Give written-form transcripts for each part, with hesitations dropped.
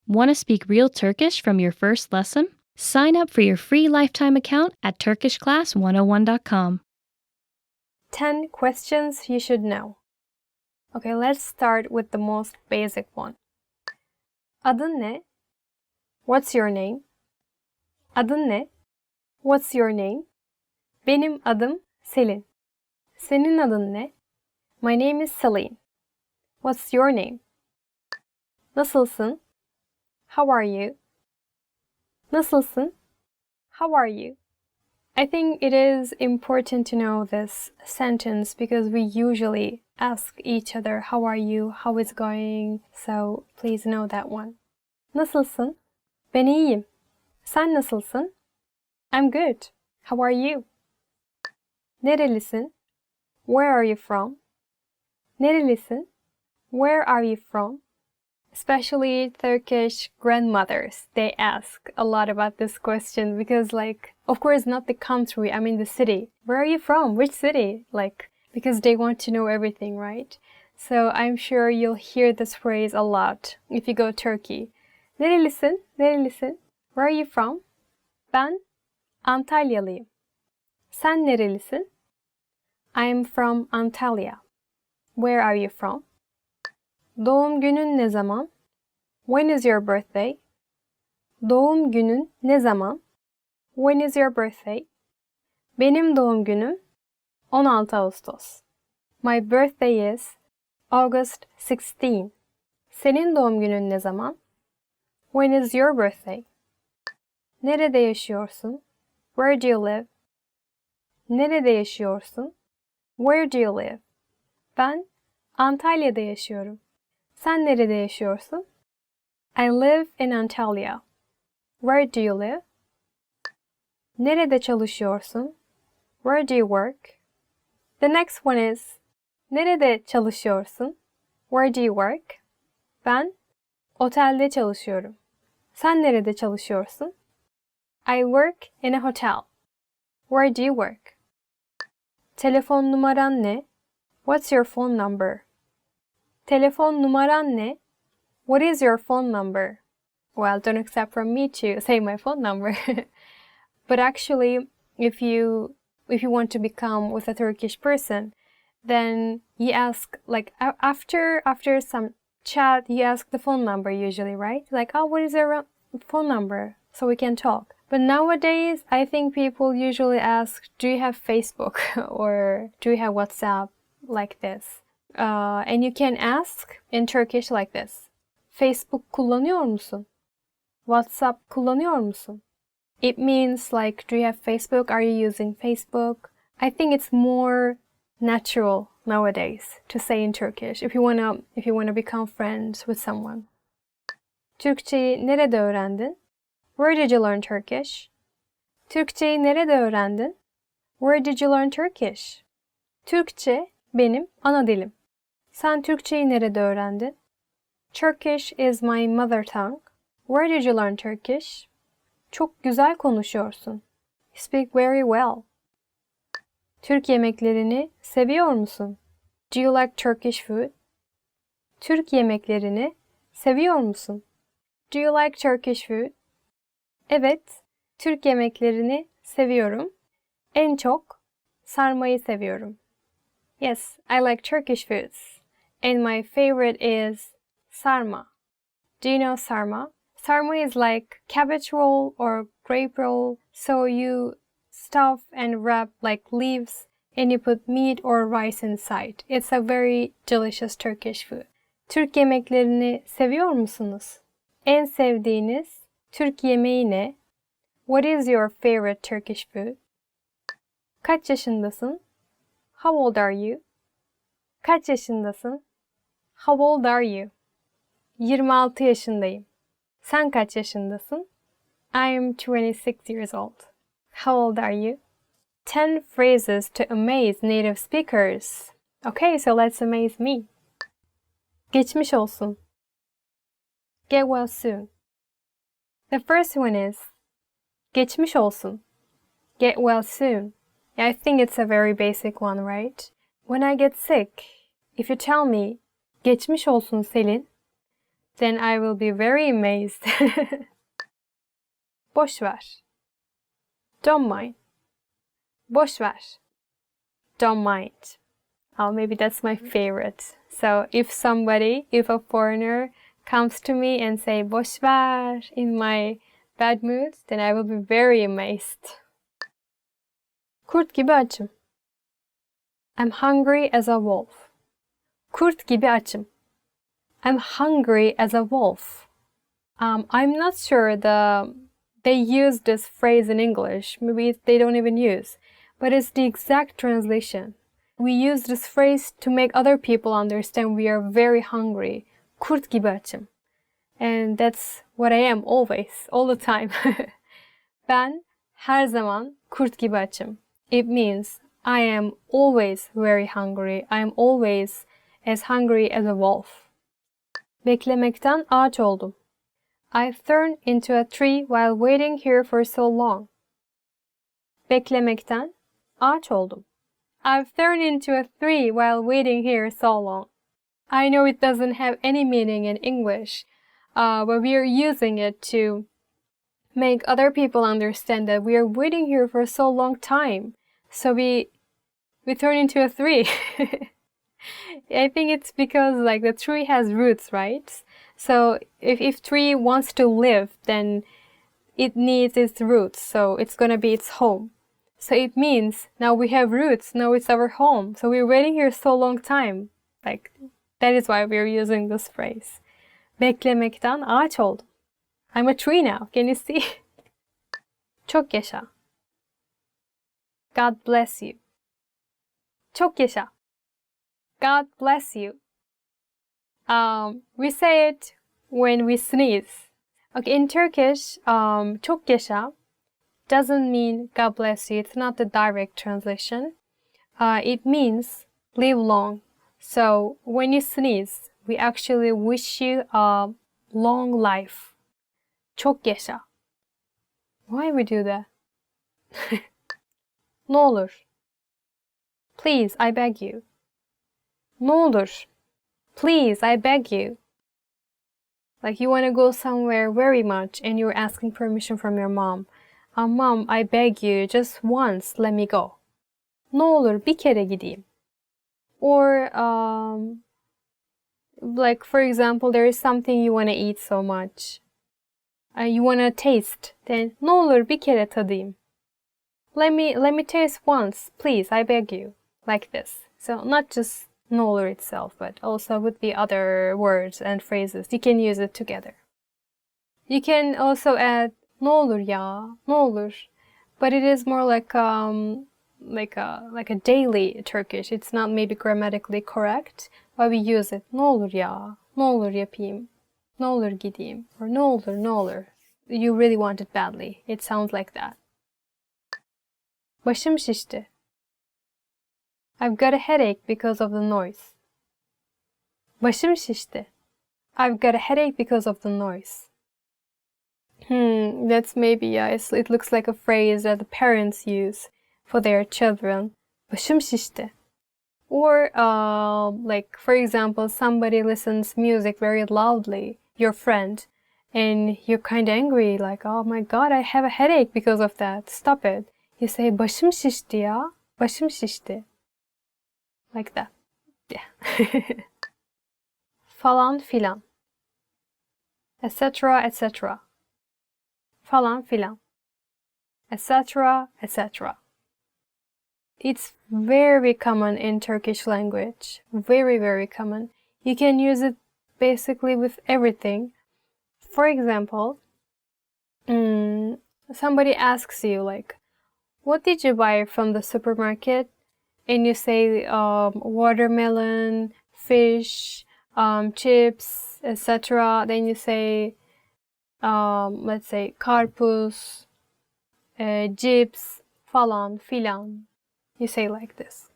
Want to speak real Turkish from your first lesson? Sign up for your free lifetime account at turkishclass101.com. 10 questions you should know. Okay, let's start with the most basic one. Adın ne? What's your name? Adın ne? What's your name? Benim adım Selin. Senin adın ne? My name is Celine. What's your name? Nasılsın? How are you? Nasılsın? How are you? I think it is important to know this sentence because we usually ask each other, how are you? How is it going? So please know that one. Nasılsın? Ben iyiyim. Sen nasılsın? I'm good. How are you? Nerelisin? Where are you from? Nerelisin? Where are you from? Especially Turkish grandmothers, they ask a lot about this question because, of course, not the country, I mean the city. Where are you from? Which city? Because they want to know everything, right? So I'm sure you'll hear this phrase a lot if you go Turkey. Nerelisin? Nerelisin? Where are you from? Ben Antalyalıyım. Sen nerelisin? I'm from Antalya. Where are you from? Doğum günün ne zaman? When is your birthday? Doğum günün ne zaman? When is your birthday? Benim doğum günüm 16 Ağustos. My birthday is August 16. Senin doğum günün ne zaman? When is your birthday? Nerede yaşıyorsun? Where do you live? Nerede yaşıyorsun? Where do you live? Ben Antalya'da yaşıyorum. Sen nerede yaşıyorsun? I live in Antalya. Where do you live? Nerede çalışıyorsun? Where do you work? The next one is nerede çalışıyorsun? Where do you work? Ben otelde çalışıyorum. Sen nerede çalışıyorsun? I work in a hotel. Where do you work? Telefon numaran ne? What's your phone number? Telefon numaran ne? What is your phone number? Well, don't accept from me to say my phone number. But actually, if you want to become with a Turkish person, then you ask, after some chat, you ask the phone number usually, right? What is your phone number? So we can talk. But nowadays, I think people usually ask, do you have Facebook? Or do you have WhatsApp? Like this. And you can ask in Turkish like this. Facebook kullanıyor musun? WhatsApp kullanıyor musun? It means do you have Facebook? Are you using Facebook? I think it's more natural nowadays to say in Turkish if you wanna become friends with someone. Türkçeyi nerede öğrendin? Where did you learn Turkish? Türkçeyi nerede öğrendin? Where did you learn Turkish? Türkçe benim ana dilim. Sen Türkçeyi nerede öğrendin? Turkish is my mother tongue. Where did you learn Turkish? Çok güzel konuşuyorsun. You speak very well. Türk yemeklerini seviyor musun? Do you like Turkish food? Türk yemeklerini seviyor musun? Do you like Turkish food? Evet, Türk yemeklerini seviyorum. En çok sarmayı seviyorum. Yes, I like Turkish foods. And my favorite is sarma. Do you know sarma? Sarma is like cabbage roll or grape roll. So you stuff and wrap leaves and you put meat or rice inside. It's a very delicious Turkish food. Türk yemeklerini seviyor musunuz? En sevdiğiniz Türk yemeği ne? What is your favorite Turkish food? Kaç yaşındasın? How old are you? Kaç yaşındasın? How old are you? 26 yaşındayım. Sen kaç yaşındasın? I am 26 years old. How old are you? 10 phrases to amaze native speakers. Okay, so let's amaze me. Geçmiş olsun. Get well soon. The first one is geçmiş olsun. Get well soon. I think it's a very basic one, right? When I get sick, if you tell me geçmiş olsun Selin, then I will be very amazed. Boş ver. Don't mind. Boş ver. Don't mind. Oh, maybe that's my favorite. So if a foreigner comes to me and say boş ver in my bad mood, then I will be very amazed. Kurt gibi açım. I'm hungry as a wolf. Kurt gibi açım. I'm hungry as a wolf. I'm not sure they use this phrase in English. Maybe they don't even use. But it's the exact translation. We use this phrase to make other people understand we are very hungry. Kurt gibi açım. And that's what I am always, all the time. Ben her zaman kurt gibi açım. It means I am always very hungry. I am always as hungry as a wolf. Beklemekten ağaç oldum. I've turned into a tree while waiting here for so long. Beklemekten ağaç oldum. I've turned into a tree while waiting here so long. I know it doesn't have any meaning in English, but we are using it to make other people understand that we are waiting here for so long time. So we turn into a tree. I think it's because like the tree has roots, right? So if tree wants to live, then it needs its roots, so it's gonna be its home. So it means now we have roots, now it's our home. So we're waiting here so long time. Like that is why we're using this phrase. Beklemekten ağaç oldum. I'm a tree now. Can you see? Çok yaşa. God bless you. Çok yaşa. God bless you. We say it when we sneeze. Okay, in Turkish, çok yaşa doesn't mean God bless you. It's not the direct translation. It means live long. So when you sneeze, we actually wish you a long life. Çok yaşa. Why we do that? Ne olur. Please, I beg you. Ne olur. Please, I beg you. Like you want to go somewhere very much and you're asking permission from your mom. Mom, I beg you, just once, let me go. Ne olur bir kere gideyim. Or, like for example, there is something you want to eat so much. You want to taste. Then, ne olur bir kere tadayım. Let me taste once, please, I beg you. Like this. So not just ne olur itself, but also with the other words and phrases. You can use it together. You can also add ne olur ya, ne olur. But it is more like a daily Turkish. It's not maybe grammatically correct, but we use it. Ne olur ya, ne olur yapayım, ne olur gideyim, or ne olur, ne olur. You really want it badly. It sounds like that. Başım şişti. I've got a headache because of the noise. Başım şişti. I've got a headache because of the noise. That's maybe, it looks like a phrase that the parents use for their children. Başım şişti. Or, like, for example, somebody listens music very loudly, your friend, and you're kind of angry, like, oh my god, I have a headache because of that. Stop it. You say, başım şişti ya, başım şişti. Like that. Yeah. Falan filan. Etc. etc. Falan filan. Etc. etc. It's very common in Turkish language. Very, very common. You can use it basically with everything. For example, somebody asks you like, what did you buy from the supermarket? And you say watermelon, fish, chips, etc. Then you say, let's say karpuz, cips, falan filan. You say like this.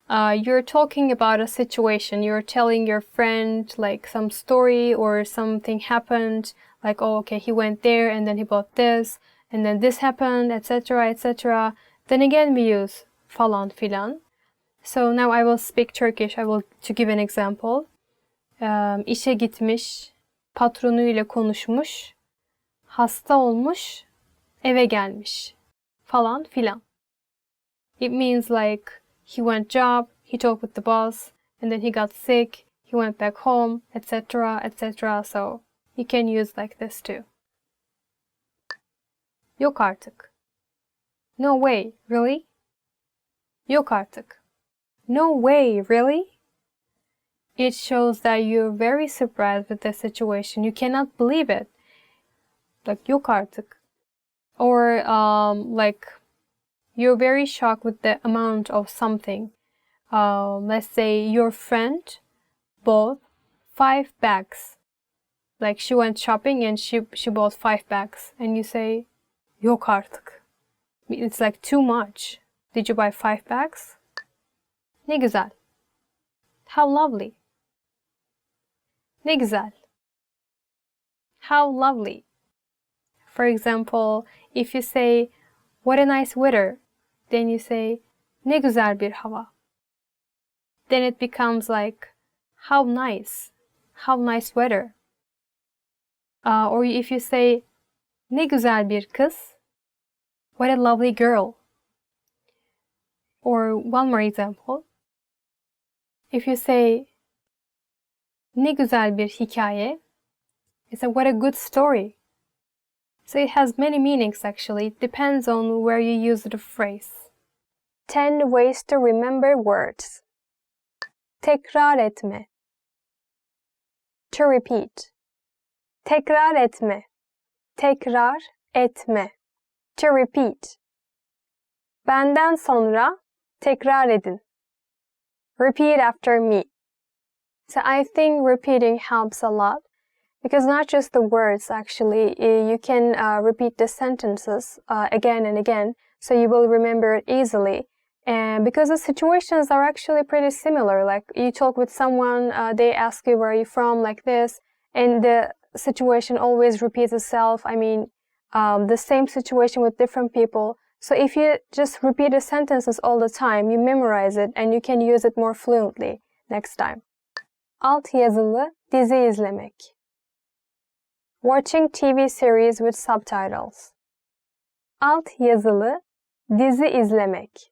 You're talking about a situation. You're telling your friend like some story or something happened. Like, oh, okay, he went there and then he bought this and then this happened, etc., etc. Then again we use falan filan. So now I will speak Turkish. To give an example. İşe gitmiş. patronuyla konuşmuş, hasta olmuş, eve gelmiş falan filan. It means like he went job, he talked with the boss, and then he got sick, he went back home, etc., etc. So you can use like this too. Yok artık. No way, really? Yok artık. No way, really? It shows that you're very surprised with the situation. You cannot believe it. Like yok artık. Or like you're very shocked with the amount of something. Let's say your friend bought 5 bags. Like she went shopping and she bought 5 bags. And you say, yok artık. It's like too much. Did you buy 5 bags? Ne güzel. How lovely. Ne güzel. How lovely. For example, if you say, what a nice weather, then you say, ne güzel bir hava. Then it becomes like, how nice weather. Or if you say, ne güzel bir kız, what a lovely girl. Or one more example. If you say, ne güzel bir hikaye, it's a what a good story. So it has many meanings actually. It depends on where you use the phrase. 10 ways to remember words. Tekrar etme. To repeat. Tekrar etme. Tekrar etme. To repeat. Benden sonra tekrar edin. Repeat after me. So I think repeating helps a lot because not just the words actually, you can repeat the sentences again and again so you will remember it easily. And because the situations are actually pretty similar, like you talk with someone, they ask you where are you from, like this, and the situation always repeats itself. I mean, the same situation with different people. So if you just repeat the sentences all the time, you memorize it and you can use it more fluently next time. Alt yazılı dizi izlemek. Watching TV series with subtitles. Alt yazılı dizi izlemek.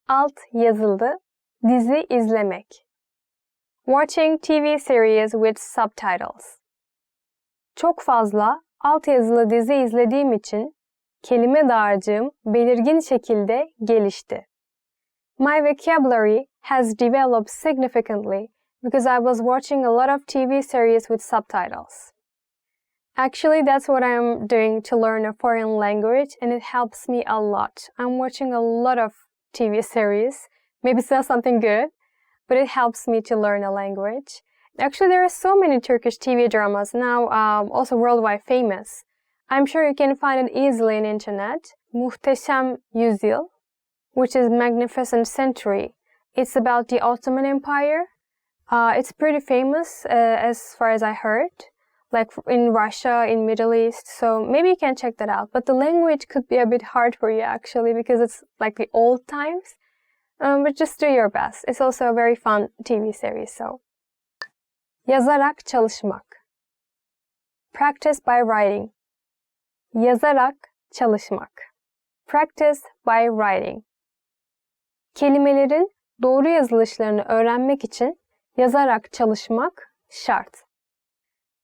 Alt yazılı dizi izlemek. Watching TV series with subtitles. Çok fazla alt yazılı dizi izlediğim için kelime dağarcığım belirgin şekilde gelişti. My vocabulary has developed significantly because I was watching a lot of TV series with subtitles. Actually, that's what I'm doing to learn a foreign language, and it helps me a lot. I'm watching a lot of TV series. Maybe it's not something good, but it helps me to learn a language. Actually, there are so many Turkish TV dramas now, also worldwide famous. I'm sure you can find it easily on internet. Muhteşem Yüzyıl, which is Magnificent Century. It's about the Ottoman Empire. It's pretty famous as far as I heard, like in Russia, in Middle East. So maybe you can check that out. But the language could be a bit hard for you actually because it's like the old times. But just do your best. It's also a very fun TV series. So, yazarak çalışmak. Practice by writing. Yazarak çalışmak. Practice by writing. Kelimelerin doğru yazılışlarını öğrenmek için yazarak çalışmak şart.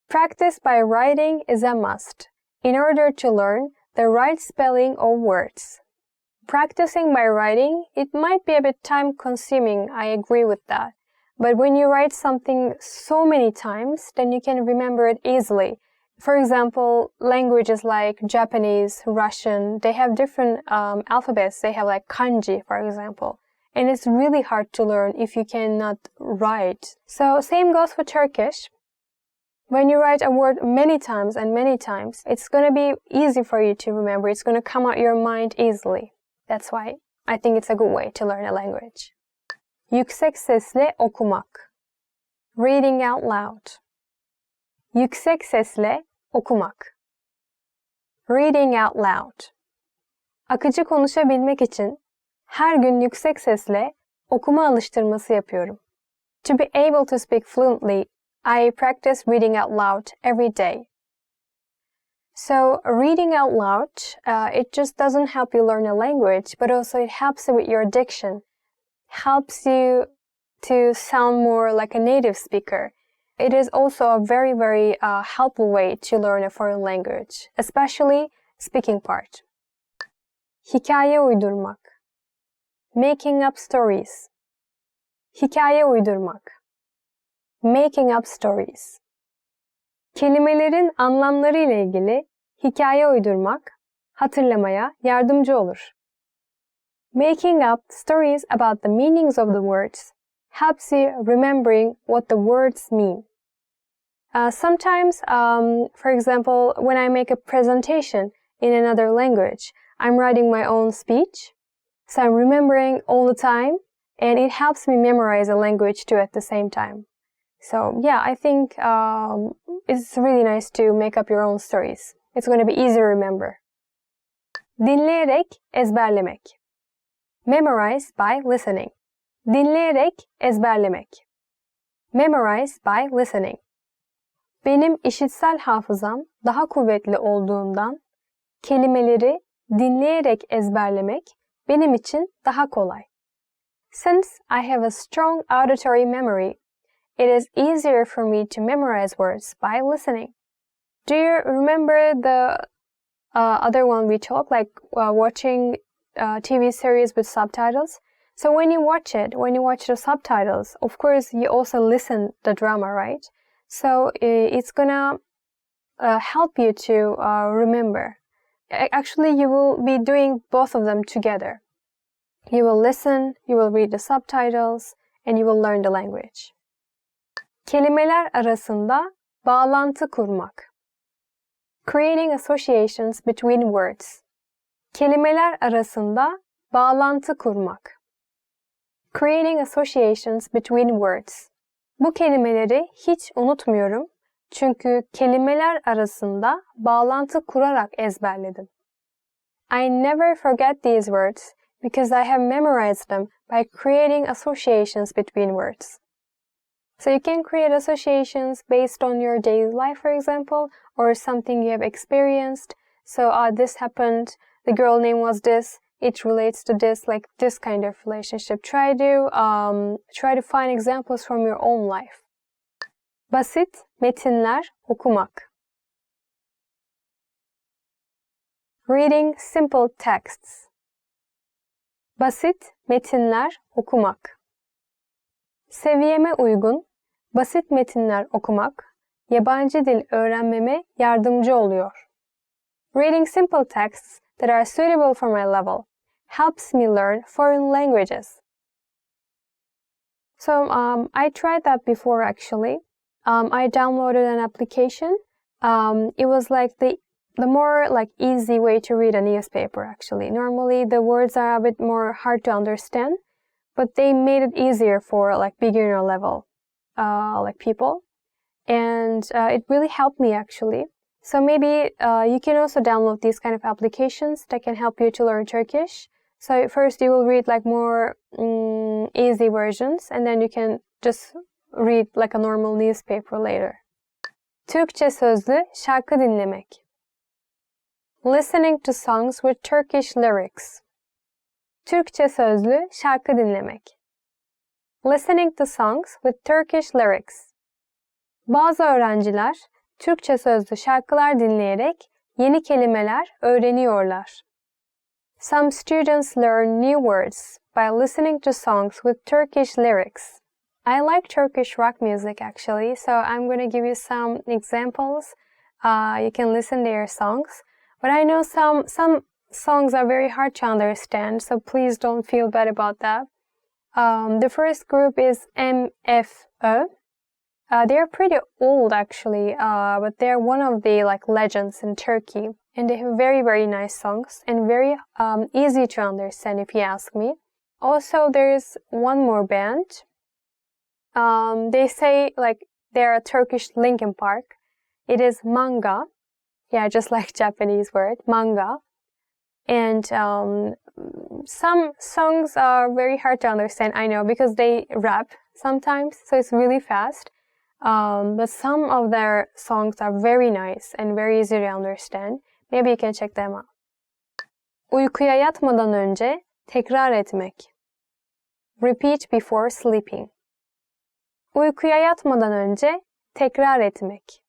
Practice by writing is a must in order to learn the right spelling of words. Practicing by writing, it might be a bit time-consuming, I agree with that. But when you write something so many times, then you can remember it easily. For example, languages like Japanese, Russian, they have different alphabets. They have like kanji, for example. And it's really hard to learn if you cannot write. So same goes for Turkish. When you write a word many times, it's going to be easy for you to remember. It's going to come out your mind easily. That's why I think it's a good way to learn a language. Yüksek sesle okumak. Reading out loud. Yüksek sesle okumak. Reading out loud. Akıcı konuşabilmek için her gün yüksek sesle okuma alıştırması yapıyorum. To be able to speak fluently, I practice reading out loud every day. So reading out loud, it just doesn't help you learn a language, but also it helps you with your diction, helps you to sound more like a native speaker. It is also a very, very helpful way to learn a foreign language, especially speaking part. Hikaye uydurmak. Making up stories. Hikaye uydurmak. Making up stories. Kelimelerin anlamları ile ilgili hikaye uydurmak, hatırlamaya yardımcı olur. Making up stories about the meanings of the words helps you remembering what the words mean. Sometimes, for example, when I make a presentation in another language, I'm writing my own speech, so I'm remembering all the time, and it helps me memorize a language too at the same time. So yeah, I think it's really nice to make up your own stories. It's going to be easy to remember. Dinleyerek ezberlemek. Memorize by listening. Dinleyerek ezberlemek. Memorize by listening. Benim işitsel hafızam daha kuvvetli olduğundan kelimeleri dinleyerek ezberlemek benim için daha kolay. Since I have a strong auditory memory, it is easier for me to memorize words by listening. Do you remember the other one we talked, like watching TV series with subtitles? So when you watch the subtitles, of course you also listen the drama, right? So it's gonna help you to remember. Actually, you will be doing both of them together. You will listen, you will read the subtitles, and you will learn the language. Kelimeler arasında bağlantı kurmak. Creating associations between words. Kelimeler arasında bağlantı kurmak. Creating associations between words. Bu kelimeleri hiç unutmuyorum çünkü kelimeler arasında bağlantı kurarak ezberledim. I never forget these words because I have memorized them by creating associations between words. So you can create associations based on your daily life, for example, or something you have experienced. So, this happened, the girl name was this, it relates to this, like this kind of relationship. Try to find examples from your own life. Basit metinler okumak. Reading simple texts. Basit metinler okumak. Seviyeme uygun, basit metinler okumak, yabancı dil öğrenmeme yardımcı oluyor. Reading simple texts that are suitable for my level helps me learn foreign languages. So I tried that before actually. I downloaded an application. It was like the more like easy way to read a newspaper actually. Normally the words are a bit more hard to understand. But they made it easier for like beginner level like people, and it really helped me actually. So maybe you can also download these kind of applications that can help you to learn Turkish. So first you will read like more easy versions, and then you can just read like a normal newspaper later. Türkçe sözlü şarkı dinlemek. Listening to songs with Turkish lyrics. Türkçe sözlü şarkı dinlemek. Listening to songs with Turkish lyrics. Bazı öğrenciler Türkçe sözlü şarkılar dinleyerek yeni kelimeler öğreniyorlar. Some students learn new words by listening to songs with Turkish lyrics. I like Turkish rock music actually, so I'm going to give you some examples. You can listen to their songs, but I know some songs are very hard to understand, so please don't feel bad about that. The first group is MFÖ. They're pretty old actually, but they're one of the like legends in Turkey, and they have very, very nice songs and very easy to understand if you ask me. Also, there's one more band. They say like they're a Turkish Linkin Park. It is manga. Yeah, just like Japanese word, manga. And some songs are very hard to understand, I know, because they rap sometimes, so it's really fast. But some of their songs are very nice and very easy to understand. Maybe you can check them out. Uykuya yatmadan önce tekrar etmek. Repeat before sleeping. Uykuya yatmadan önce tekrar etmek.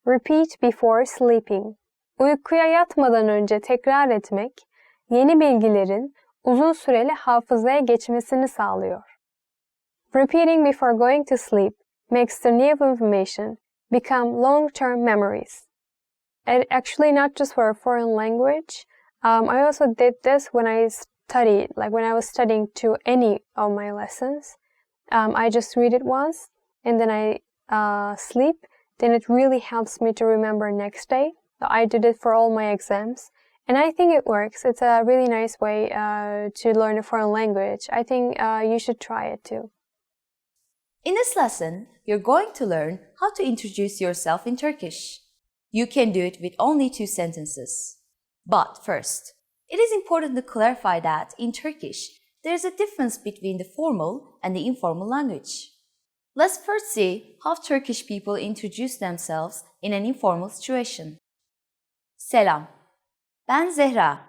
Repeat before sleeping. Uykuya yatmadan önce tekrar etmek, yeni bilgilerin uzun süreli hafızaya geçmesini sağlıyor. Repeating before going to sleep makes the new information become long-term memories. And actually not just for a foreign language, I also did this when I studied, like when I was studying to any of my lessons. I just read it once and then I sleep. Then it really helps me to remember next day. So I did it for all my exams. And I think it works. It's a really nice way to learn a foreign language. I think you should try it too. In this lesson, you're going to learn how to introduce yourself in Turkish. You can do it with only 2 sentences. But first, it is important to clarify that in Turkish, there is a difference between the formal and the informal language. Let's first see how Turkish people introduce themselves in an informal situation. Selam. Ben Zehra.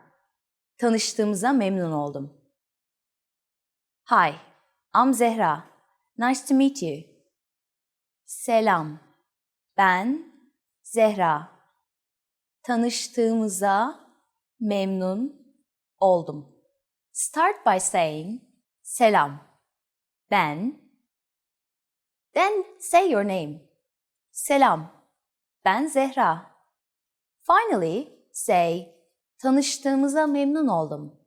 Tanıştığımıza memnun oldum. Hi, I'm Zehra. Nice to meet you. Selam. Ben Zehra. Tanıştığımıza memnun oldum. Start by saying selam. Ben. Then say your name. Selam. Ben Zehra. Finally, say tanıştığımıza memnun oldum.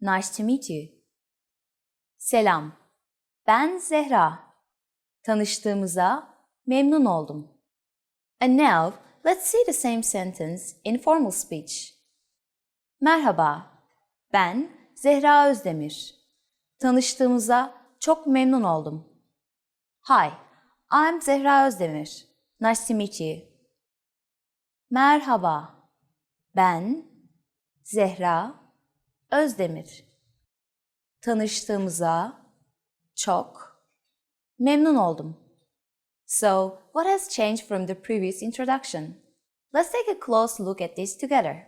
Nice to meet you. Selam. Ben Zehra. Tanıştığımıza memnun oldum. And now, let's see the same sentence in formal speech. Merhaba. Ben Zehra Özdemir. Tanıştığımıza çok memnun oldum. Hi, I'm Zehra Özdemir. Nice to meet you. Merhaba. Ben Zehra Özdemir. Tanıştığımıza çok memnun oldum. So, what has changed from the previous introduction? Let's take a close look at this together.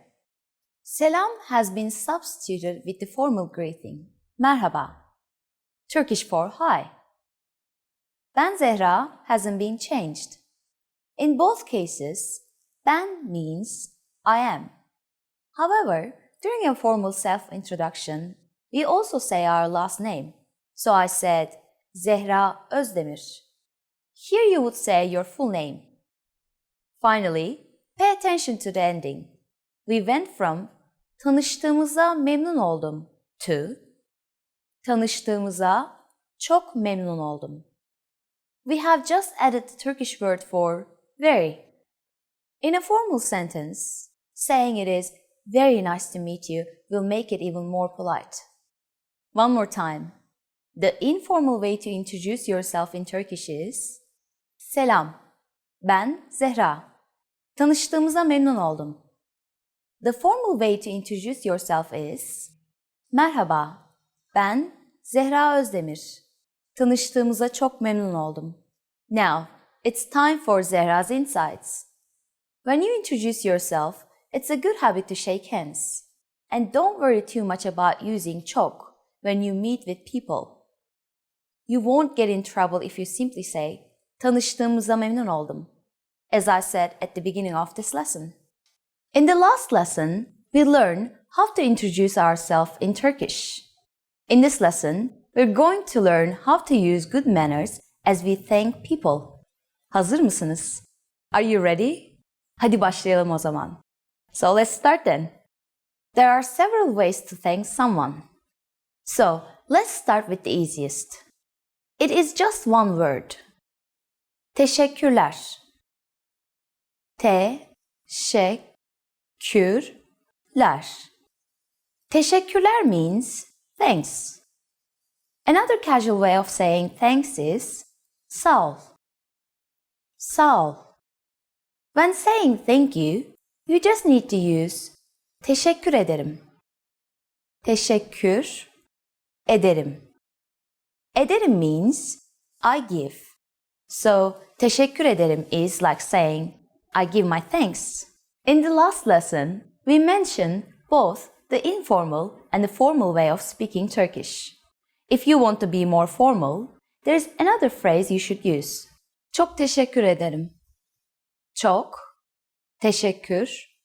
Selam has been substituted with the formal greeting, merhaba, Turkish for hi. Ben Zehra hasn't been changed. In both cases, ben means I am. However, during a formal self-introduction, we also say our last name. So I said Zehra Özdemir. Here you would say your full name. Finally, pay attention to the ending. We went from tanıştığımıza memnun oldum to tanıştığımıza çok memnun oldum. We have just added the Turkish word for very. In a formal sentence, saying it is very nice to meet you will make it even more polite. One more time. The informal way to introduce yourself in Turkish is Selam. Ben Zehra. Tanıştığımıza memnun oldum. The formal way to introduce yourself is Merhaba. Ben Zehra Özdemir. Tanıştığımıza çok memnun oldum. Now, it's time for Zehra's insights. When you introduce yourself, it's a good habit to shake hands. And don't worry too much about using çok when you meet with people. You won't get in trouble if you simply say, tanıştığımıza memnun oldum, as I said at the beginning of this lesson. In the last lesson, we learned how to introduce ourselves in Turkish. In this lesson, we're going to learn how to use good manners as we thank people. Hazır mısınız? Are you ready? Hadi başlayalım o zaman. So let's start then. There are several ways to thank someone. So let's start with the easiest. It is just one word. Teşekkürler. Teşekkürler. Teşekkürler means thanks. Another casual way of saying thanks is sağ ol. Sağ ol. When saying thank you, you just need to use teşekkür ederim. Teşekkür ederim. Ederim means I give. So, teşekkür ederim is like saying, I give my thanks. In the last lesson, we mentioned both the informal and the formal way of speaking Turkish. If you want to be more formal, there's another phrase you should use. Çok teşekkür ederim. Çok teşekkür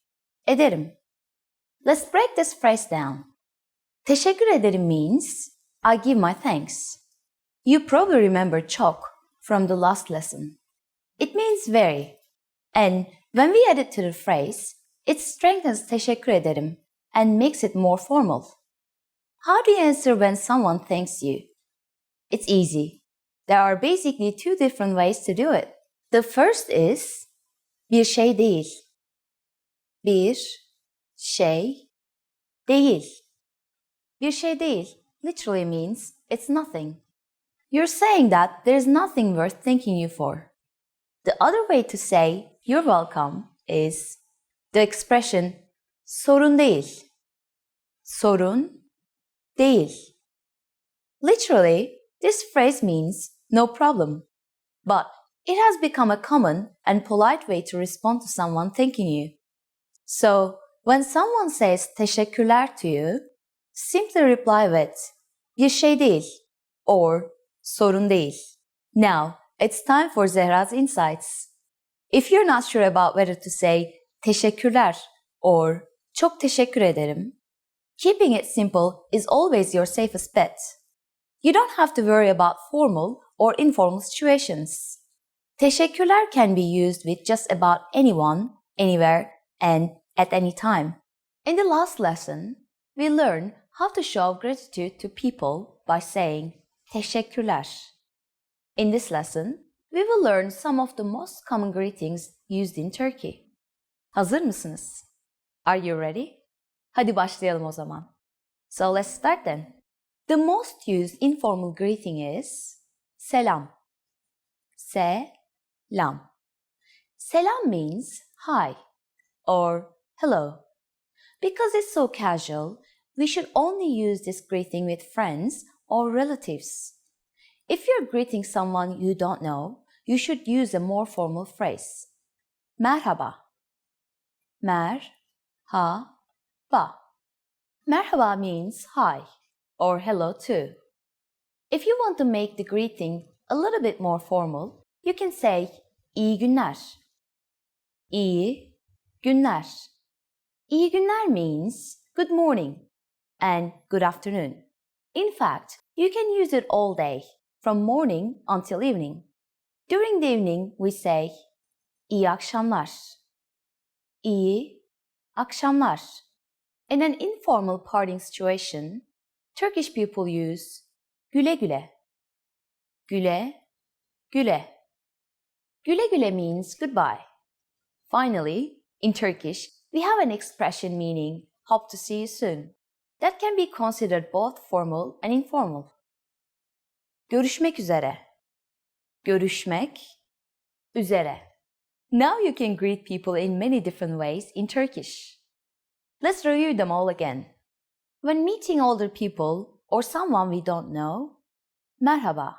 ederim. Let's break this phrase down. Teşekkür ederim means I give my thanks. You probably remember çok from the last lesson. It means very. And when we add it to the phrase, it strengthens teşekkür ederim and makes it more formal. How do you answer when someone thanks you? It's easy. There are basically two different ways to do it. The first is bir şey değil. Bir şey değil. Bir şey değil literally means it's nothing. You're saying that there's nothing worth thanking you for. The other way to say you're welcome is the expression sorun değil. Sorun değil. Literally, this phrase means no problem. But it has become a common and polite way to respond to someone thanking you. So, when someone says teşekkürler to you, simply reply with bir şey değil or sorun değil. Now, it's time for Zehra's insights. If you're not sure about whether to say teşekkürler or çok teşekkür ederim, keeping it simple is always your safest bet. You don't have to worry about formal or informal situations. Teşekkürler can be used with just about anyone, anywhere, and at any time. In the last lesson, we learned how to show gratitude to people by saying teşekkürler. In this lesson, we will learn some of the most common greetings used in Turkey. Hazır mısınız? Are you ready? Hadi başlayalım o zaman. So let's start then. The most used informal greeting is selam. Selam. Selam means hi or hello. Because it's so casual, we should only use this greeting with friends or relatives. If you're greeting someone you don't know, you should use a more formal phrase. Merhaba. Merhaba. Merhaba means hi or hello too. If you want to make the greeting a little bit more formal, you can say iyi günler. İyi günler. İyi günler means good morning and good afternoon. In fact, you can use it all day, from morning until evening. During the evening, we say iyi akşamlar. İyi akşamlar. In an informal parting situation, Turkish people use güle güle. Güle güle. Güle güle means goodbye. Finally, in Turkish, we have an expression meaning hope to see you soon. That can be considered both formal and informal. Görüşmek üzere. Görüşmek üzere. Now you can greet people in many different ways in Turkish. Let's review them all again. When meeting older people or someone we don't know, merhaba.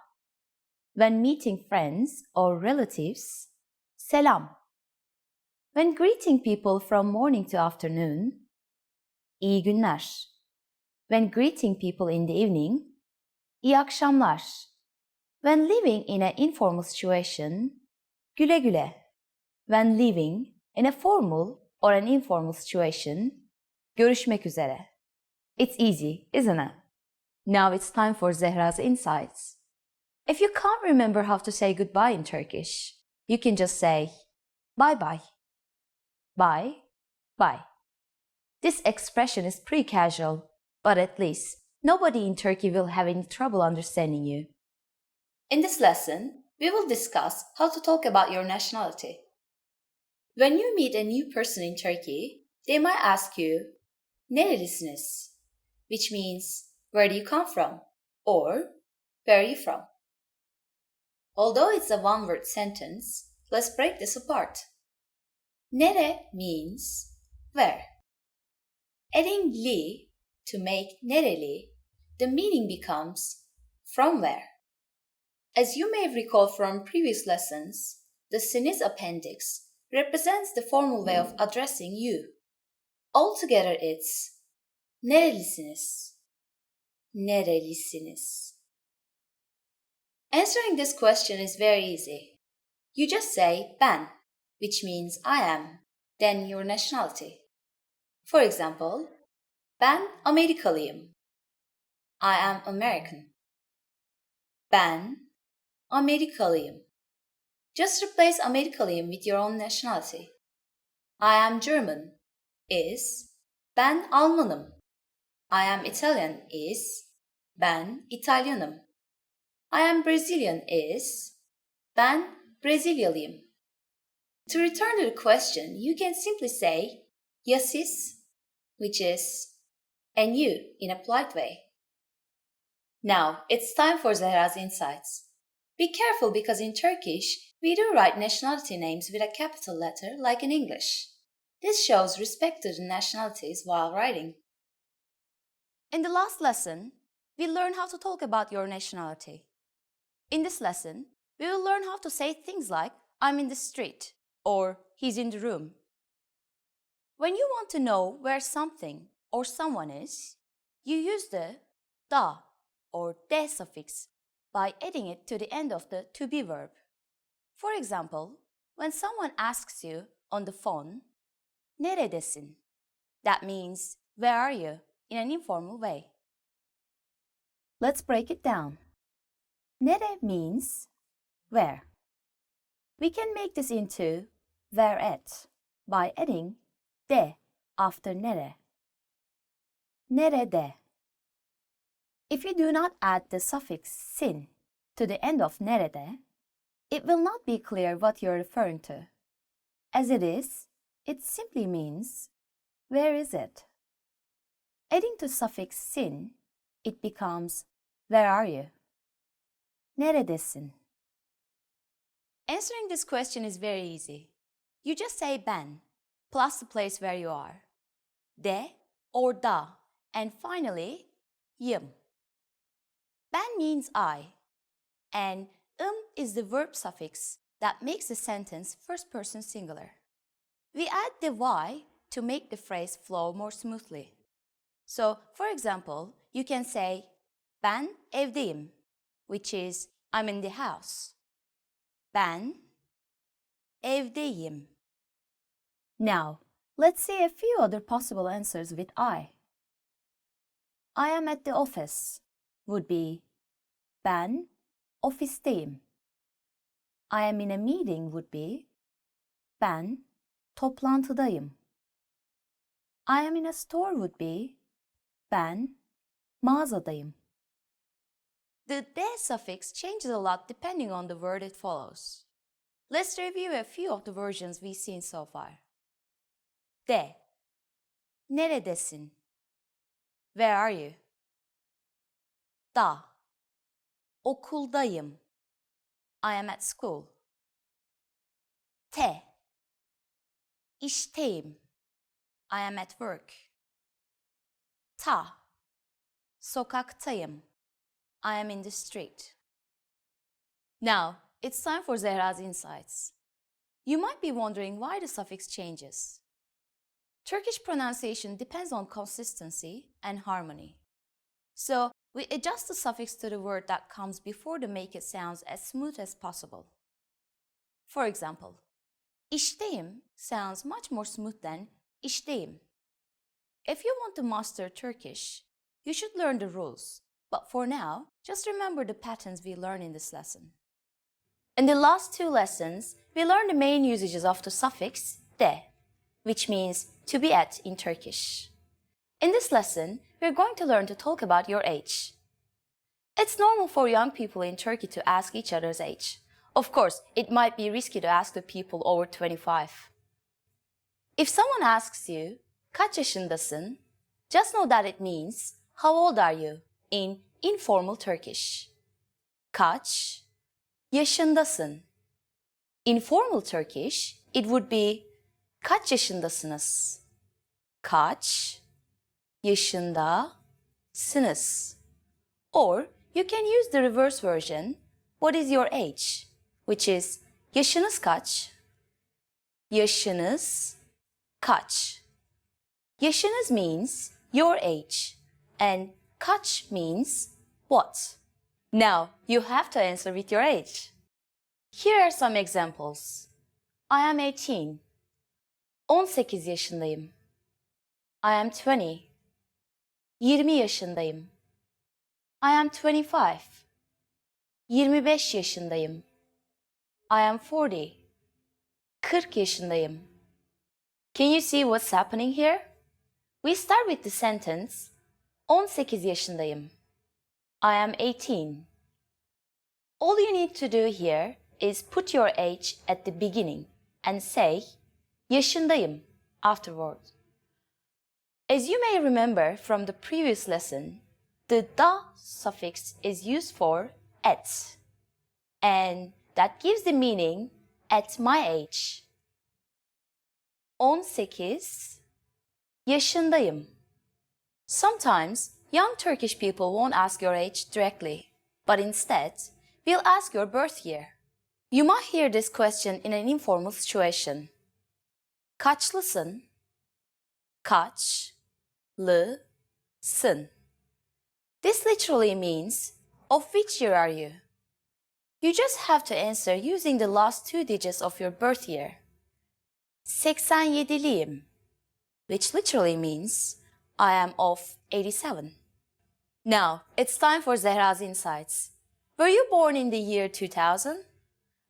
When meeting friends or relatives, selam. When greeting people from morning to afternoon, iyi günler. When greeting people in the evening, iyi akşamlar. When living in an informal situation, güle güle. When living in a formal or an informal situation, görüşmek üzere. It's easy, isn't it? Now it's time for Zehra's insights. If you can't remember how to say goodbye in Turkish, you can just say bye bye. Bye, bye. This expression is pretty casual, but at least nobody in Turkey will have any trouble understanding you. In this lesson, we will discuss how to talk about your nationality. When you meet a new person in Turkey, they might ask you, nerelisiniz? Which means, where do you come from? Or, where are you from? Although it's a one-word sentence, let's break this apart. Nere means where. Adding li to make nereli, the meaning becomes from where. As you may recall from previous lessons, the sinis appendix represents the formal way of addressing you. Altogether it's nerelisiniz, nerelisiniz. Answering this question is very easy. You just say ben, which means I am, then your nationality. For example, ben Amerikalıyım. I am American. Ben Amerikalıyım. Just replace Amerikalıyım with your own nationality. I am German is ben Almanım. I am Italian is ben İtalyanım. I am Brazilian is ben Brezilyalıyım. To return to the question, you can simply say ya siz, which is and you in a polite way. Now, it's time for Zehra's insights. Be careful because in Turkish, we do write nationality names with a capital letter like in English. This shows respect to the nationalities while writing. In the last lesson, we learned how to talk about your nationality. In this lesson, we will learn how to say things like I'm in the street or he's in the room. When you want to know where something or someone is, you use the da or de suffix by adding it to the end of the to be verb. For example, when someone asks you on the phone, neredesin? That means, where are you? In an informal way. Let's break it down. Nere means where. We can make this into where at by adding de after nere. Nerede. If you do not add the suffix sin to the end of nerede, it will not be clear what you're referring to. As it is, it simply means where is it? Adding the suffix sin, it becomes where are you? Neredesin? Answering this question is very easy. You just say ben plus the place where you are, de or da, and finally yım. Ben means I, and is the verb suffix that makes the sentence first person singular. We add the y to make the phrase flow more smoothly. So, for example, you can say ben evdeyim, which is I'm in the house. Ben evdeyim. Now, let's see a few other possible answers with I. I am at the office would be ben ofisteyim. I am in a meeting would be ben toplantıdayım. I am in a store would be ben mağazadayım. The de suffix changes a lot depending on the word it follows. Let's review a few of the versions we've seen so far. De. Neredesin? Where are you? Da. Okuldayım. I am at school. Te. İşteyim. I am at work. Ta. Sokaktayım. I am in the street. Now, it's time for Zehra's insights. You might be wondering why the suffix changes. Turkish pronunciation depends on consistency and harmony. So, we adjust the suffix to the word that comes before to make it sound as smooth as possible. For example, işteyim sounds much more smooth than işteyim. If you want to master Turkish, you should learn the rules. But for now, just remember the patterns we learned in this lesson. In the last two lessons, we learned the main usages of the suffix de, which means to be at in Turkish. In this lesson, we're going to learn to talk about your age. It's normal for young people in Turkey to ask each other's age. Of course, it might be risky to ask the people over 25. If someone asks you, kaç yaşındasın? Just know that it means, how old are you? In informal Turkish. Kaç yaşındasın? In formal Turkish, it would be kaç yaşındasınız? Kaç yaşındasınız? Or you can use the reverse version, what is your age? Which is yaşınız kaç? Yaşınız kaç? Yaşınız means your age and kaç means what. Now you have to answer with your age. Here are some examples. I am 18. 18 yaşındayım. I am 20. 20 yaşındayım. I am 25. 25 yaşındayım. I am 40. 40 yaşındayım. Can you see what's happening here? We start with the sentence 18 yaşındayım. I am 18. All you need to do here is put your age at the beginning and say yaşındayım afterward. As you may remember from the previous lesson, the da suffix is used for at, and that gives the meaning at my age. 18 yaşındayım. Sometimes young Turkish people won't ask your age directly, but instead will ask your birth year. You might hear this question in an informal situation. Kaçlısın? Kaçlısın? This literally means, of which year are you? You just have to answer using the last two digits of your birth year. 87'liyim, which literally means I am of 87. Now, it's time for Zehra's Insights. Were you born in the year 2000?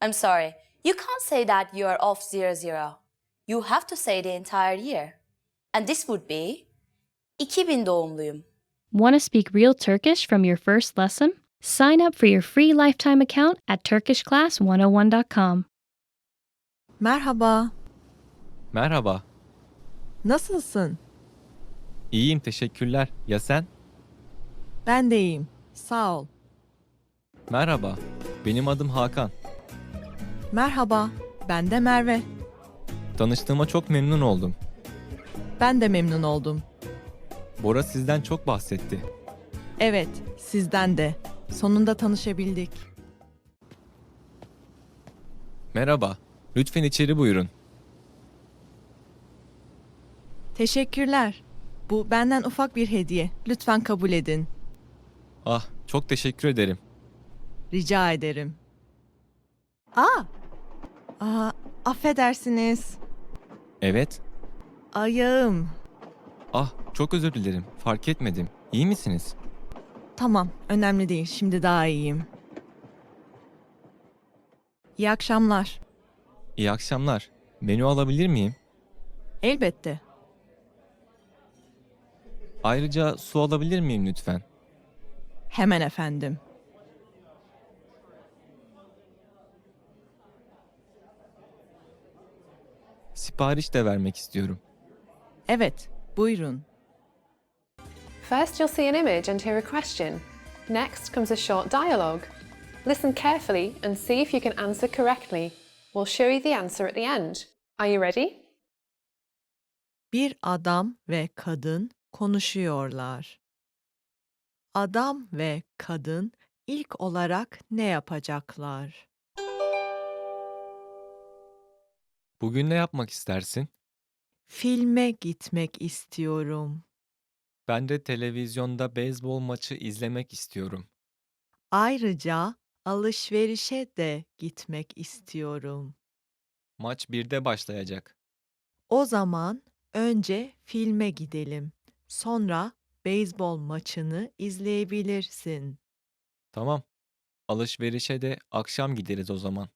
I'm sorry, you can't say that you are of 00. You have to say the entire year. And this would be 2000 doğumluyum. Want to speak real Turkish from your first lesson? Sign up for your free lifetime account at turkishclass101.com. Merhaba, Merhaba, nasılsın? iyiyim teşekkürler. Ya sen? Ben de iyiyim, sağ ol. Merhaba, benim adım Hakan. Merhaba, ben de Merve. Tanıştığıma çok memnun oldum. Ben de memnun oldum. Bora sizden çok bahsetti. Evet, sizden de. Sonunda tanışabildik. Merhaba, lütfen içeri buyurun. Teşekkürler. Bu benden ufak bir hediye. Lütfen kabul edin. Ah, çok teşekkür ederim. Rica ederim. Affedersiniz. Evet. Ayağım. Ah, çok özür dilerim. Fark etmedim. İyi misiniz? Tamam, önemli değil. Şimdi daha iyiyim. İyi akşamlar. İyi akşamlar. Menü alabilir miyim? Elbette. Ayrıca su alabilir miyim lütfen? Hemen efendim. Sipariş de vermek istiyorum. Evet, buyurun. First, you'll see an image and hear a question. Next comes a short dialogue. Listen carefully and see if you can answer correctly. We'll show you the answer at the end. Are you ready? Bir adam ve kadın konuşuyorlar. Adam ve kadın ilk olarak ne yapacaklar? Bugün ne yapmak istersin? Filme gitmek istiyorum. Ben de televizyonda beyzbol maçı izlemek istiyorum. Ayrıca alışverişe de gitmek istiyorum. Maç 1'de başlayacak. O zaman önce filme gidelim. Sonra beyzbol maçını izleyebilirsin. Tamam. Alışverişe de akşam gideriz o zaman.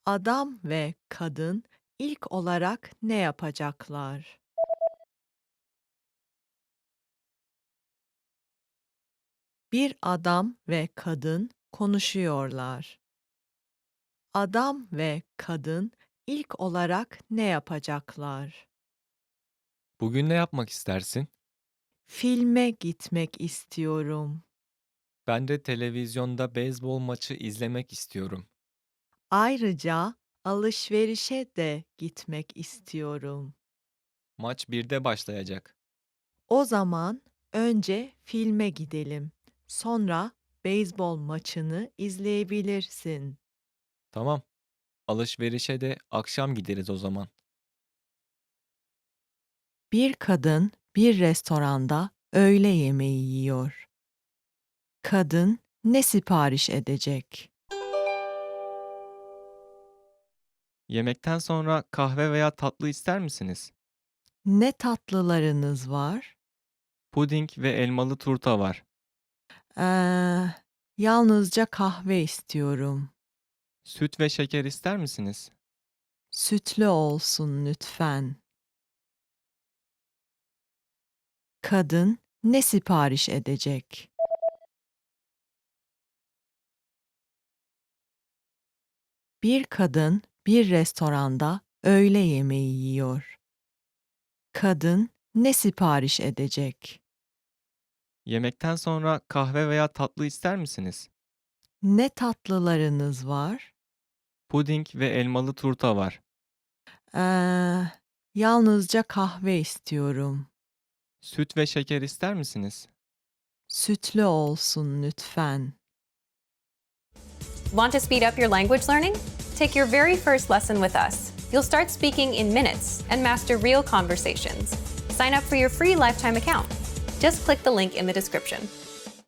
Adam ve kadın ilk olarak ne yapacaklar? Bir adam ve kadın konuşuyorlar. Adam ve kadın ilk olarak ne yapacaklar? Bugün ne yapmak istersin? Filme gitmek istiyorum. Ben de televizyonda beyzbol maçı izlemek istiyorum. Ayrıca alışverişe de gitmek istiyorum. Maç 1'de başlayacak. O zaman önce filme gidelim. Sonra beyzbol maçını izleyebilirsin. Tamam. Alışverişe de akşam gideriz o zaman. Bir kadın bir restoranda öğle yemeği yiyor. Kadın ne sipariş edecek? Yemekten sonra kahve veya tatlı ister misiniz? Ne tatlılarınız var? Puding ve elmalı turta var. Ee, Yalnızca kahve istiyorum. Süt ve şeker ister misiniz? Sütlü olsun lütfen. Kadın ne sipariş edecek? Bir kadın bir restoranda öğle yemeği yiyor. Kadın ne sipariş edecek? Yemekten sonra kahve veya tatlı ister misiniz? Ne tatlılarınız var? Puding ve elmalı turta var. Ee, Yalnızca kahve istiyorum. Süt ve şeker ister misiniz? Sütlü olsun lütfen. Want to speed up your language learning? Take your very first lesson with us. You'll start speaking in minutes and master real conversations. Sign up for your free lifetime account. Just click the link in the description.